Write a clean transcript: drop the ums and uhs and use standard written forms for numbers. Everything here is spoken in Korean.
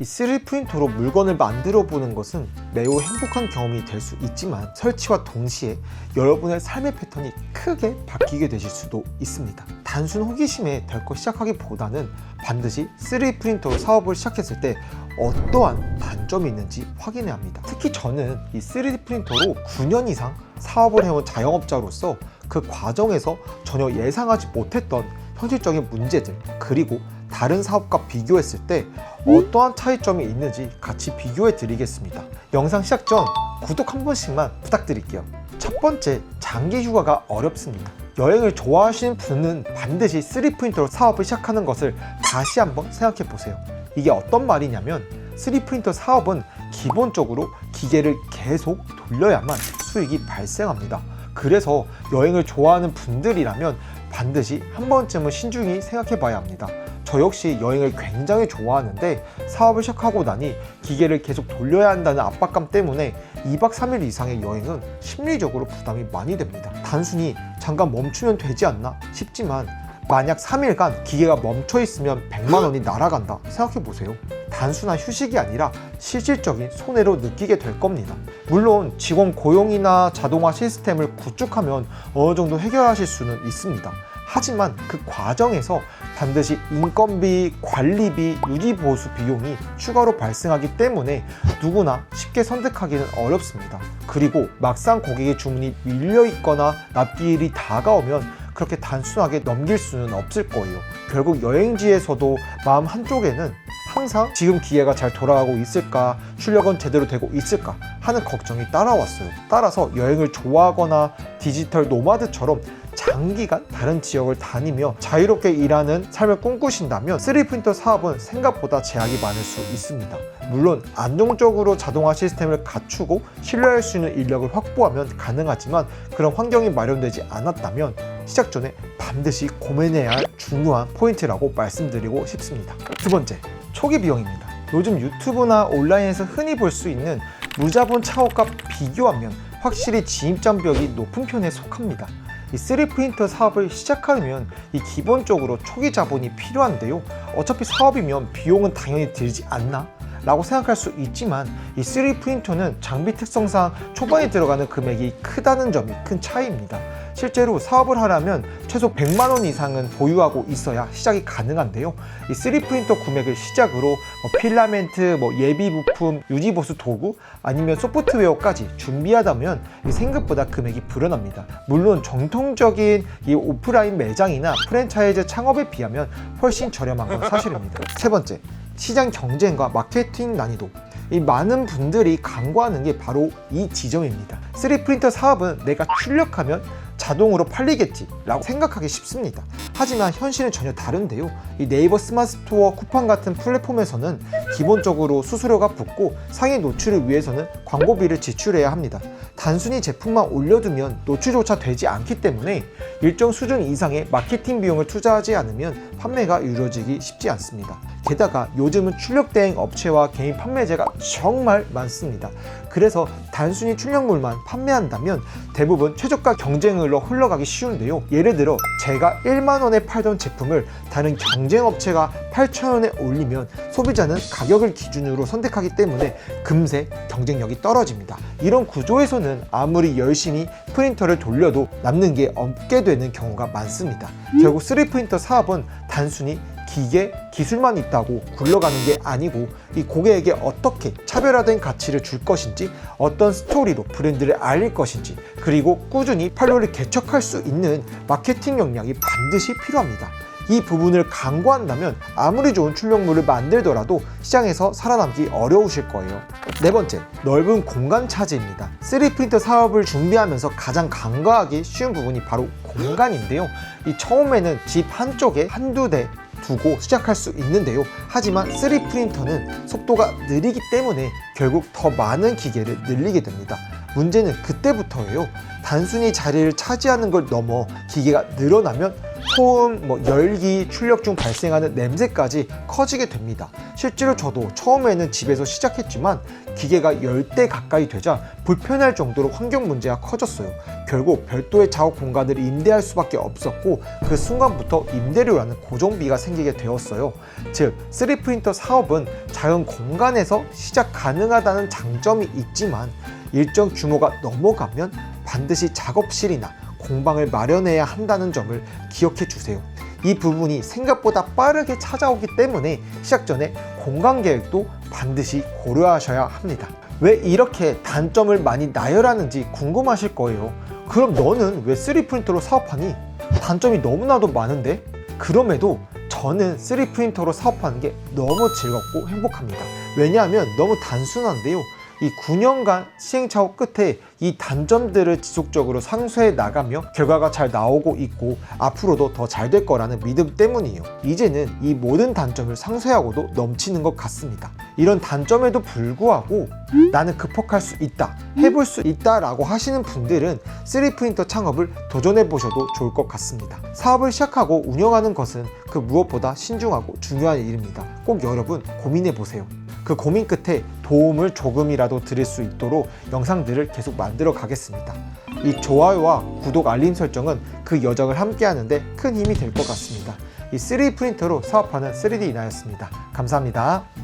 이 3D 프린터로 물건을 만들어 보는 것은 매우 행복한 경험이 될 수 있지만 설치와 동시에 여러분의 삶의 패턴이 크게 바뀌게 되실 수도 있습니다. 단순 호기심에 덜컥 시작하기보다는 반드시 3D 프린터 사업을 시작했을 때 어떠한 단점이 있는지 확인해야 합니다. 특히 저는 이 3D 프린터로 9년 이상 사업을 해온 자영업자로서 그 과정에서 전혀 예상하지 못했던 현실적인 문제들, 그리고 다른 사업과 비교했을 때 어떠한 차이점이 있는지 같이 비교해 드리겠습니다. 영상 시작 전 구독 한 번씩만 부탁드릴게요. 첫 번째, 장기 휴가가 어렵습니다. 여행을 좋아하시는 분은 반드시 3D 프린터로 사업을 시작하는 것을 다시 한번 생각해 보세요. 이게 어떤 말이냐면 3D 프린터 사업은 기본적으로 기계를 계속 돌려야만 수익이 발생합니다. 그래서 여행을 좋아하는 분들이라면 반드시 한 번쯤은 신중히 생각해 봐야 합니다. 저 역시 여행을 굉장히 좋아하는데 사업을 시작하고 나니 기계를 계속 돌려야 한다는 압박감 때문에 2박 3일 이상의 여행은 심리적으로 부담이 많이 됩니다. 단순히 잠깐 멈추면 되지 않나 싶지만 만약 3일간 기계가 멈춰 있으면 100만 원이 날아간다 생각해 보세요. 단순한 휴식이 아니라 실질적인 손해로 느끼게 될 겁니다. 물론 직원 고용이나 자동화 시스템을 구축하면 어느 정도 해결하실 수는 있습니다. 하지만 그 과정에서 반드시 인건비, 관리비, 유지보수 비용이 추가로 발생하기 때문에 누구나 쉽게 선택하기는 어렵습니다. 그리고 막상 고객의 주문이 밀려있거나 납기일이 다가오면 그렇게 단순하게 넘길 수는 없을 거예요. 결국 여행지에서도 마음 한쪽에는 항상 지금 기계가 잘 돌아가고 있을까, 출력은 제대로 되고 있을까 하는 걱정이 따라왔어요. 따라서 여행을 좋아하거나 디지털 노마드처럼 장기간 다른 지역을 다니며 자유롭게 일하는 삶을 꿈꾸신다면 3D 프린터 사업은 생각보다 제약이 많을 수 있습니다. 물론 안정적으로 자동화 시스템을 갖추고 신뢰할 수 있는 인력을 확보하면 가능하지만 그런 환경이 마련되지 않았다면 시작 전에 반드시 고민해야 할 중요한 포인트라고 말씀드리고 싶습니다. 두 번째, 초기 비용입니다. 요즘 유튜브나 온라인에서 흔히 볼 수 있는 무자본 창업과 비교하면 확실히 진입장벽이 높은 편에 속합니다. 이 3D 프린터 사업을 시작하려면 이 기본적으로 초기 자본이 필요한데요. 어차피 사업이면 비용은 당연히 들지 않나? 라고 생각할 수 있지만 이 3D 프린터는 장비 특성상 초반에 들어가는 금액이 크다는 점이 큰 차이입니다. 실제로 사업을 하려면 최소 100만 원 이상은 보유하고 있어야 시작이 가능한데요. 이 3D 프린터 구매를 시작으로 필라멘트, 예비 부품, 유지보수 도구 아니면 소프트웨어까지 준비하다면 생각보다 금액이 불어납니다. 물론 정통적인 이 오프라인 매장이나 프랜차이즈 창업에 비하면 훨씬 저렴한 건 사실입니다. 세 번째, 시장 경쟁과 마케팅 난이도. 이 많은 분들이 간과하는 게 바로 이 지점입니다. 3D 프린터 사업은 내가 출력하면 자동으로 팔리겠지 라고 생각하기 쉽습니다. 하지만 현실은 전혀 다른데요. 이 네이버 스마트 스토어, 쿠팡 같은 플랫폼에서는 기본적으로 수수료가 붙고 상위 노출을 위해서는 광고비를 지출해야 합니다. 단순히 제품만 올려두면 노출조차 되지 않기 때문에 일정 수준 이상의 마케팅 비용을 투자하지 않으면 판매가 이루어지기 쉽지 않습니다. 게다가 요즘은 출력 대행 업체와 개인 판매제가 정말 많습니다. 그래서 단순히 출력물만 판매한다면 대부분 최저가 경쟁으로 흘러가기 쉬운데요. 예를 들어 제가 1만 원에 팔던 제품을 다른 경쟁 업체가 8천 원에 올리면 소비자는 가격을 기준으로 선택하기 때문에 금세 경쟁력이 떨어집니다. 이런 구조에서는 아무리 열심히 프린터를 돌려도 남는 게 없게 되는 경우가 많습니다. 결국 3D 프린터 사업은 단순히 기계, 기술만 있다고 굴러가는 게 아니고 이 고객에게 어떻게 차별화된 가치를 줄 것인지, 어떤 스토리로 브랜드를 알릴 것인지, 그리고 꾸준히 판로를 개척할 수 있는 마케팅 역량이 반드시 필요합니다. 이 부분을 간과한다면 아무리 좋은 출력물을 만들더라도 시장에서 살아남기 어려우실 거예요. 네 번째, 넓은 공간 차지입니다. 3D 프린터 사업을 준비하면서 가장 간과하기 쉬운 부분이 바로 공간인데요. 이 처음에는 집 한쪽에 한두 대 두고 시작할 수 있는데요. 하지만 3D 프린터는 속도가 느리기 때문에 결국 더 많은 기계를 늘리게 됩니다. 문제는 그때부터예요. 단순히 자리를 차지하는 걸 넘어 기계가 늘어나면 소음, 열기, 출력 중 발생하는 냄새까지 커지게 됩니다. 실제로 저도 처음에는 집에서 시작했지만 기계가 10대 가까이 되자 불편할 정도로 환경 문제가 커졌어요. 결국 별도의 작업 공간을 임대할 수밖에 없었고 그 순간부터 임대료라는 고정비가 생기게 되었어요. 즉 3D프린터 사업은 작은 공간에서 시작 가능하다는 장점이 있지만 일정 규모가 넘어가면 반드시 작업실이나 공방을 마련해야 한다는 점을 기억해 주세요. 이 부분이 생각보다 빠르게 찾아오기 때문에 시작 전에 공간 계획도 반드시 고려하셔야 합니다. 왜 이렇게 단점을 많이 나열하는지 궁금하실 거예요. 그럼 너는 왜 3D프린터로 사업하니? 단점이 너무나도 많은데? 그럼에도 저는 3D프린터로 사업하는 게 너무 즐겁고 행복합니다. 왜냐하면 너무 단순한데요. 이 9년간 시행착오 끝에 이 단점들을 지속적으로 상쇄해 나가며 결과가 잘 나오고 있고 앞으로도 더 잘 될 거라는 믿음 때문이에요. 이제는 이 모든 단점을 상쇄하고도 넘치는 것 같습니다. 이런 단점에도 불구하고 나는 극복할 수 있다, 해볼 수 있다 라고 하시는 분들은 3D프린터 창업을 도전해 보셔도 좋을 것 같습니다. 사업을 시작하고 운영하는 것은 그 무엇보다 신중하고 중요한 일입니다. 꼭 여러분 고민해 보세요. 그 고민 끝에 도움을 조금이라도 드릴 수 있도록 영상들을 계속 만들어 가겠습니다. 이 좋아요와 구독, 알림 설정은 그 여정을 함께 하는데 큰 힘이 될 것 같습니다. 이 3D 프린터로 사업하는 3D 이나였습니다. 감사합니다.